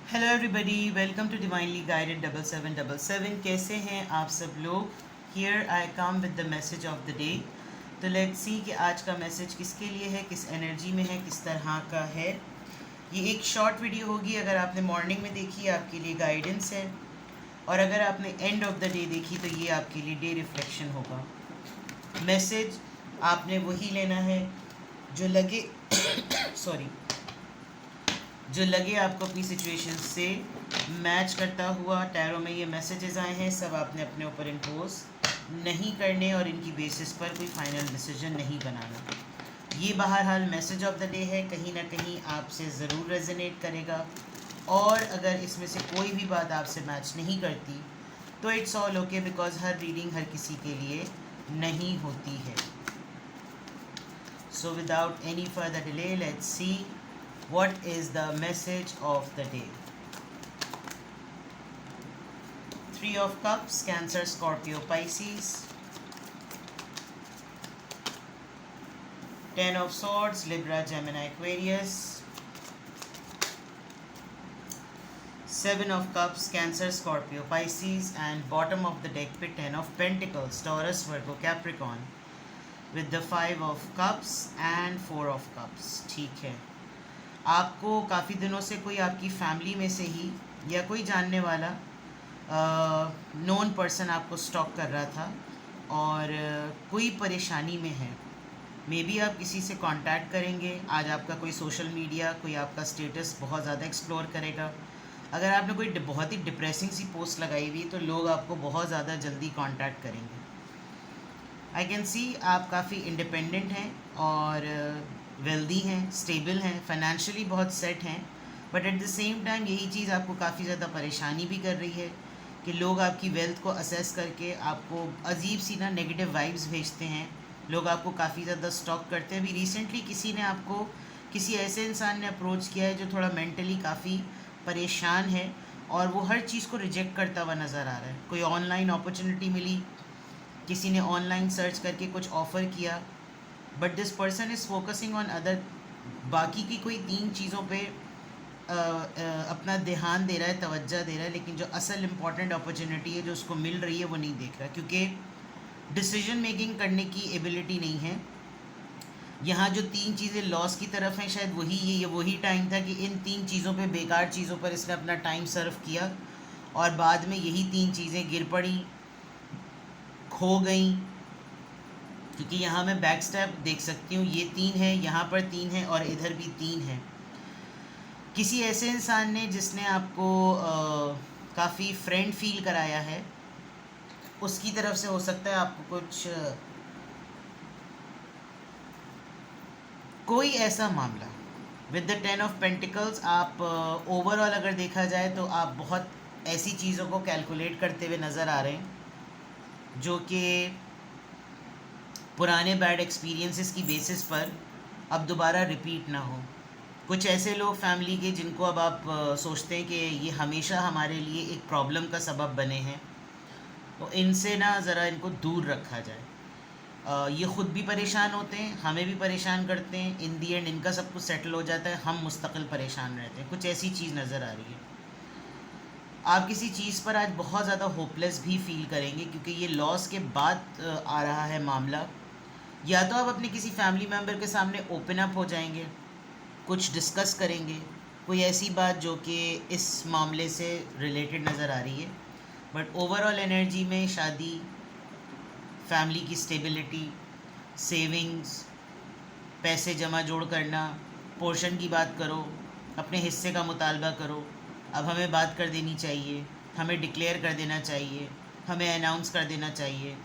Hello everybody, welcome to divinely guided 7777। कैसे हैं आप सब लोग? Here I come with the message of the day. तो लेट्स सी कि आज का मैसेज किसके लिए है, किस एनर्जी में है, किस तरह का है। ये एक शॉर्ट वीडियो होगी। अगर आपने मॉर्निंग में देखी आपके लिए गाइडेंस है, और अगर आपने एंड ऑफ द डे देखी तो ये आपके लिए डे रिफ्लेक्शन होगा। मैसेज आपने वही लेना है जो लगे सॉरी जो लगे आपको अपनी सिचुएशन से मैच करता हुआ। टैरो में ये मैसेजेस आए हैं, सब आपने अपने ऊपर इम्पोज नहीं करने और इनकी बेसिस पर कोई फाइनल डिसीजन नहीं बनाना। ये बहरहाल मैसेज ऑफ द डे है, कहीं ना कहीं आपसे ज़रूर रेजोनेट करेगा। और अगर इसमें से कोई भी बात आपसे मैच नहीं करती तो इट्स ऑल ओके, बिकॉज हर रीडिंग हर किसी के लिए नहीं होती है। So without any further delay, let's see what is the message of the day. Three of Cups, Cancer, Scorpio, Pisces. Ten of Swords, Libra, Gemini, Aquarius. Seven of Cups, Cancer, Scorpio, Pisces. And bottom of the deck पे Ten of Pentacles, Taurus, Virgo, Capricorn. With the Five of Cups and Four of Cups. ठीक है, आपको काफ़ी दिनों से कोई आपकी family में से ही या कोई जानने वाला नोन पर्सन आपको स्टॉक कर रहा था और कोई परेशानी में है। मे बी आप किसी से कांटेक्ट करेंगे आज। आपका कोई सोशल मीडिया, कोई आपका स्टेटस बहुत ज़्यादा एक्सप्लोर करेगा। अगर आपने कोई बहुत ही डिप्रेसिंग सी पोस्ट लगाई हुई तो लोग आपको बहुत ज़्यादा जल्दी कांटेक्ट करेंगे। आई कैन सी आप काफ़ी इंडिपेंडेंट हैं और वेल्दी हैं, स्टेबल हैं, फाइनेंशियली बहुत सेट हैं। But at the same time यही चीज़ आपको काफ़ी ज़्यादा परेशानी भी कर रही है कि लोग आपकी वेल्थ को असेस करके आपको अजीब सी ना नेगेटिव वाइब्स भेजते हैं। लोग आपको काफ़ी ज़्यादा स्टॉक करते हैं। अभी रिसेंटली किसी ने आपको, किसी ऐसे इंसान ने अप्रोच किया है जो थोड़ा मेंटली काफ़ी परेशान है और वो हर चीज़ को रिजेक्ट करता हुआ नज़र आ रहा है। कोई ऑनलाइन अपॉर्चुनिटी मिली, किसी ने ऑनलाइन सर्च करके कुछ ऑफ़र किया, but this person is focusing on other. बाकी की कोई तीन चीज़ों पे अपना ध्यान दे रहा है, तवज्जो दे रहा है, लेकिन जो असल इम्पॉर्टेंट अपॉर्चुनिटी है जो उसको मिल रही है वो नहीं देख रहा, क्योंकि डिसीजन मेकिंग करने की एबिलिटी नहीं है। यहाँ जो तीन चीज़ें लॉस की तरफ हैं, शायद ये वही टाइम था कि इन तीन चीज़ों पे, बेकार चीज़ों पर इसने अपना टाइम सर्व किया और बाद में यही तीन चीज़ें गिर पड़ी, खो गई। क्योंकि यहाँ मैं बैक स्टेप देख सकती हूँ, ये तीन है, यहाँ पर तीन है और इधर भी तीन है। किसी ऐसे इंसान ने जिसने आपको काफ़ी फ्रेंड फील कराया है, उसकी तरफ से हो सकता है आपको कुछ कोई ऐसा मामला। विद द 10 ऑफ पेंटिकल्स आप ओवरऑल अगर देखा जाए तो आप बहुत ऐसी चीज़ों को कैलकुलेट करते हुए नज़र आ रहे हैं जो कि पुराने बैड एक्सपीरियंसेस की बेसिस पर अब दोबारा रिपीट ना हो। कुछ ऐसे लोग फैमिली के जिनको अब आप सोचते हैं कि ये हमेशा हमारे लिए एक प्रॉब्लम का सबब बने हैं, तो इनसे ना ज़रा इनको दूर रखा जाए। ये ख़ुद भी परेशान होते हैं, हमें भी परेशान करते हैं। इन दी एंड इनका सब कुछ सेटल हो जाता है, हम मुस्तकिल परेशान रहते हैं। कुछ ऐसी चीज़ नज़र आ रही है। आप किसी चीज़ पर आज बहुत ज़्यादा होपलेस भी फील करेंगे, क्योंकि ये लॉस के बाद आ रहा है मामला। या तो आप अपने किसी फैमिली मेम्बर के सामने ओपन अप हो जाएंगे, कुछ डिस्कस करेंगे, कोई ऐसी बात जो कि इस मामले से रिलेटेड नज़र आ रही है। बट ओवरऑल एनर्जी में शादी, फैमिली की स्टेबिलिटी, सेविंग्स, पैसे जमा जोड़ करना, पोर्शन की बात करो, अपने हिस्से का मुतालबा करो। अब हमें बात कर देनी चाहिए, हमें डिक्लेयर कर देना चाहिए, हमें अनाउंस कर देना चाहिए।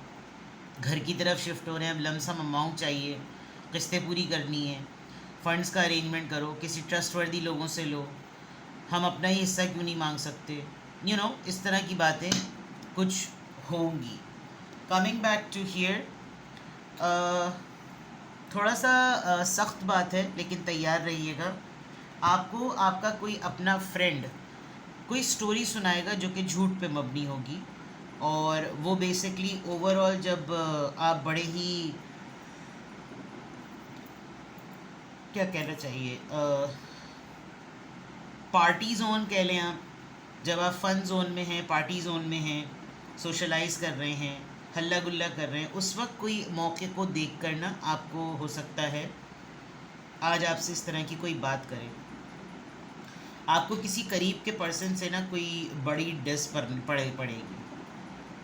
घर की तरफ शिफ्ट हो रहे हैं, अब लमसम अमाउंट चाहिए, किस्तें पूरी करनी है, फ़ंड्स का अरेंजमेंट करो, किसी ट्रस्टवर्दी लोगों से लो, हम अपना ही हिस्सा क्यों नहीं मांग सकते। इस तरह की बातें कुछ होंगी। कमिंग बैक टू हियर, थोड़ा सा सख्त बात है, लेकिन तैयार रहिएगा। आपको आपका कोई अपना फ्रेंड कोई स्टोरी सुनाएगा जो कि झूठ पे मबनी होगी, और वो बेसिकली ओवरऑल जब आप बड़े ही, क्या कहना चाहिए, पार्टी जोन कह लें आप, जब आप फन जोन में हैं, पार्टी जोन में हैं, सोशलाइज कर रहे हैं, हल्ला गुल्ला कर रहे हैं, उस वक्त कोई मौके को देख कर ना आपको हो सकता है आज आपसे इस तरह की कोई बात करे। आपको किसी करीब के पर्सन से ना कोई बड़ी डिस पड़ेगी,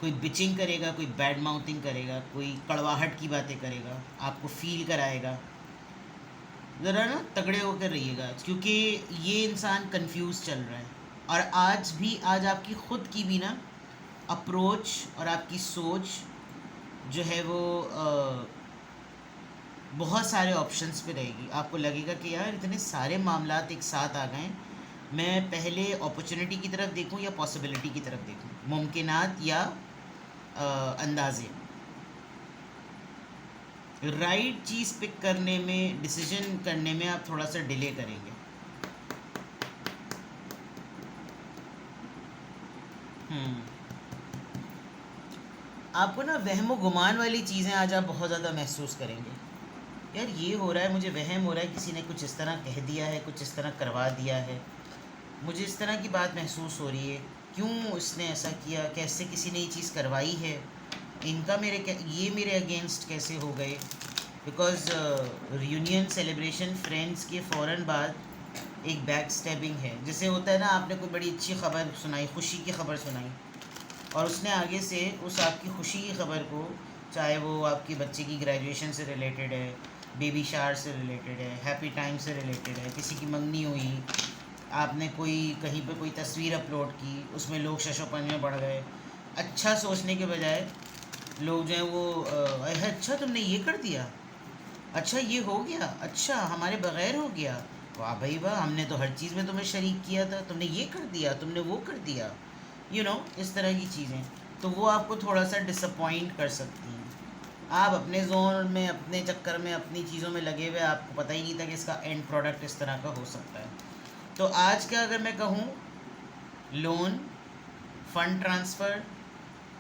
कोई बिचिंग करेगा, कोई बैड माउथिंग करेगा, कोई कड़वाहट की बातें करेगा, आपको फील कराएगा। ज़रा ना तगड़े होकर रहिएगा, क्योंकि ये इंसान कंफ्यूज चल रहा है। और आज आपकी ख़ुद की भी ना अप्रोच और आपकी सोच जो है वो बहुत सारे ऑप्शंस पे रहेगी। आपको लगेगा कि यार इतने सारे मामलात एक साथ आ गए, मैं पहले अपॉर्चुनिटी की तरफ देखूं या पॉसिबिलिटी की तरफ देखूं, मुमकिनात या अंदाज़े। राइट चीज़ पिक करने में, डिसीजन करने में आप थोड़ा सा डिले करेंगे। आपको ना वहम गुमान वाली चीज़ें आज आप बहुत ज़्यादा महसूस करेंगे। यार ये हो रहा है, मुझे वहम हो रहा है किसी ने कुछ इस तरह कह दिया है, कुछ इस तरह करवा दिया है, मुझे इस तरह की बात महसूस हो रही है, क्यों उसने ऐसा किया, कैसे किसी ने ये चीज़ करवाई है, इनका ये मेरे अगेंस्ट कैसे हो गए। बिकॉज रियूनियन सेलिब्रेशन फ्रेंड्स के फ़ौरन बाद एक बैक स्टैबिंग है। जैसे होता है ना, आपने कोई बड़ी अच्छी खबर सुनाई, खुशी की खबर सुनाई, और उसने आगे से उस आपकी खुशी की खबर को, चाहे वो आपके बच्चे की ग्रेजुएशन से रिलेटेड है, बेबी शावर से रिलेटेड है, हैप्पी टाइम से रिलेटेड है, किसी की मंगनी हुई, आपने कोई कहीं पे कोई तस्वीर अपलोड की, उसमें लोग शशोपन में बढ़ गए। अच्छा सोचने के बजाय लोग जो हैं वो अच्छा तुमने ये कर दिया, अच्छा ये हो गया, अच्छा हमारे बग़ैर हो गया, वाह भाई वाह, हमने तो हर चीज़ में तुम्हें शरीक किया था, तुमने ये कर दिया, तुमने वो कर दिया, इस तरह की चीज़ें। तो वो आपको थोड़ा सा डिसअपॉइंट कर सकती हैं। आप अपने जोन में, अपने चक्कर में, अपनी चीज़ों में लगे हुए, आपको पता ही नहीं था कि इसका एंड प्रोडक्ट इस तरह का हो सकता है। तो आज का अगर मैं कहूँ, loan, fund transfer,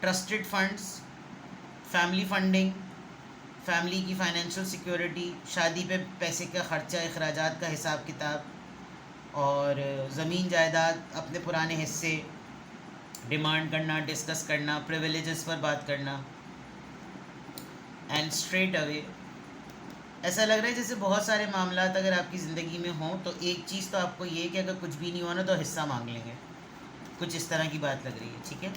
trusted funds, family funding, family की फाइनेंशियल सिक्योरिटी, शादी पे पैसे का ख़र्चा, अखराजात का हिसाब किताब, और ज़मीन जायदाद, अपने पुराने हिस्से डिमांड करना, डिस्कस करना, प्रिविलेजेस पर बात करना। एंड स्ट्रेट अवे ऐसा लग रहा है जैसे बहुत सारे मामलात अगर आपकी ज़िंदगी में हों तो एक चीज़ तो आपको ये कि अगर कुछ भी नहीं हुआ ना तो हिस्सा मांग लेंगे, कुछ इस तरह की बात लग रही है। ठीक है,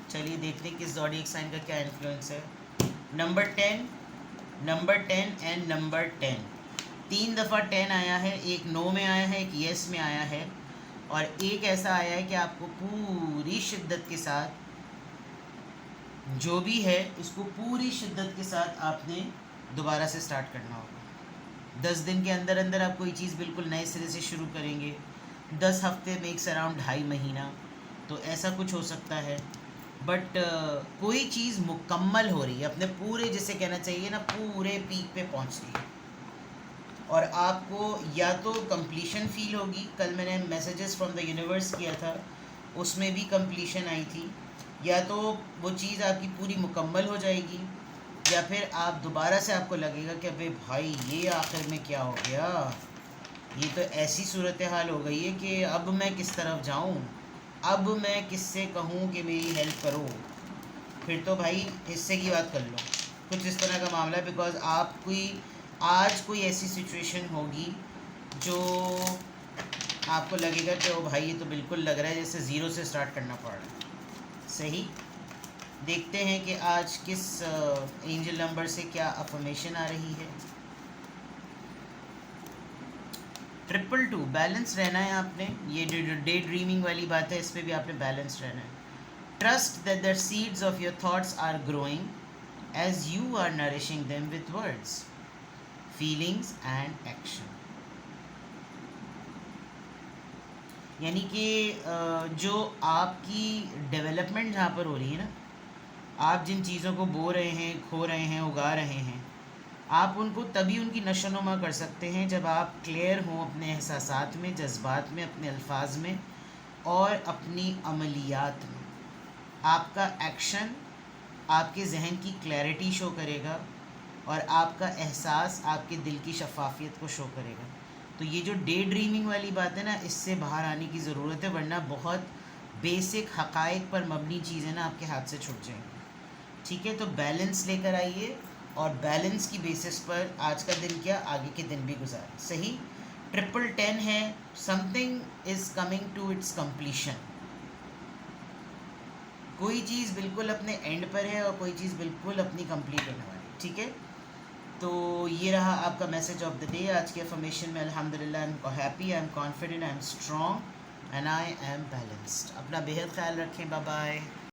चलिए देखते हैं किस ज़ोडिएक साइन का क्या इन्फ्लुएंस है। नंबर 10 एंड नंबर 10, 3 दफ़ा 10 आया है, एक नो में आया है, एक येस में आया है, और एक ऐसा आया है कि आपको पूरी शिद्दत के साथ जो भी है उसको पूरी शिद्दत के साथ आपने दोबारा से स्टार्ट करना होगा। 10 दिन के अंदर अंदर आप कोई चीज़ बिल्कुल नए सिरे से शुरू करेंगे। 10 हफ्ते मेक्स अराउंड 2.5 महीना, तो ऐसा कुछ हो सकता है। बट कोई चीज़ मुकम्मल हो रही है, अपने पूरे, जिसे कहना चाहिए ना, पूरे पीक पे पहुंच रही है, और आपको या तो कंप्लीशन फील होगी। कल मैंने मैसेजेस फ्रॉम द यूनिवर्स किया था, उसमें भी कंप्लीशन आई थी। या तो वो चीज़ आपकी पूरी मुकम्मल हो जाएगी, या फिर आप दोबारा से आपको लगेगा कि अबे भाई ये आखिर में क्या हो गया, ये तो ऐसी सूरत हाल हो गई है कि अब मैं किस तरफ जाऊँ, अब मैं किससे कहूँ कि मेरी हेल्प करो। फिर तो भाई हिस्से की बात कर लो, कुछ इस तरह का मामला है। बिकॉज आज कोई ऐसी सिचुएशन होगी जो आपको लगेगा कि ओ भाई ये तो बिल्कुल लग रहा है जैसे ज़ीरो से स्टार्ट करना पड़ रहा है। सही, देखते हैं कि आज किस एंजल नंबर से क्या अफर्मेशन आ रही है। 222 बैलेंस रहना है आपने, ये डे ड्रीमिंग वाली बात है, इस पर भी आपने बैलेंस रहना है। Trust that the seeds of your thoughts are growing as you are nourishing them with words, feelings and action. यानी कि जो आपकी डेवलपमेंट जहाँ पर हो रही है ना, आप जिन चीज़ों को बो रहे हैं, खो रहे हैं, उगा रहे हैं, आप उनको तभी उनकी नशोनुमा कर सकते हैं जब आप क्लियर हों अपने एहसासात में, जज्बात में, अपने अल्फाज में और अपनी अमलियात में। आपका एक्शन आपके जहन की क्लैरिटी शो करेगा, और आपका एहसास आपके दिल की शफाफियत को शो करेगा। तो ये जो डे ड्रीमिंग वाली बात है ना, इससे बाहर आने की ज़रूरत है, वरना बहुत बेसिक हक़ाइक़ पर मबनी चीज़ें ना आपके हाथ से छूट जाएंगी। ठीक है, तो बैलेंस लेकर आइए और बैलेंस की बेसिस पर आज का दिन क्या, आगे के दिन भी गुजारें। सही, 1010 है, something is coming to its completion. कोई चीज़ बिल्कुल अपने एंड पर है और कोई चीज़ बिल्कुल अपनी कंप्लीट होने वाली। ठीक है, तो ये रहा आपका मैसेज ऑफ द डे। आज के अफर्मेशन में अल्हम्दुलिल्लाह I am happy, I am confident, I am strong and I am balanced. अपना बेहद ख्याल रखें। Bye bye.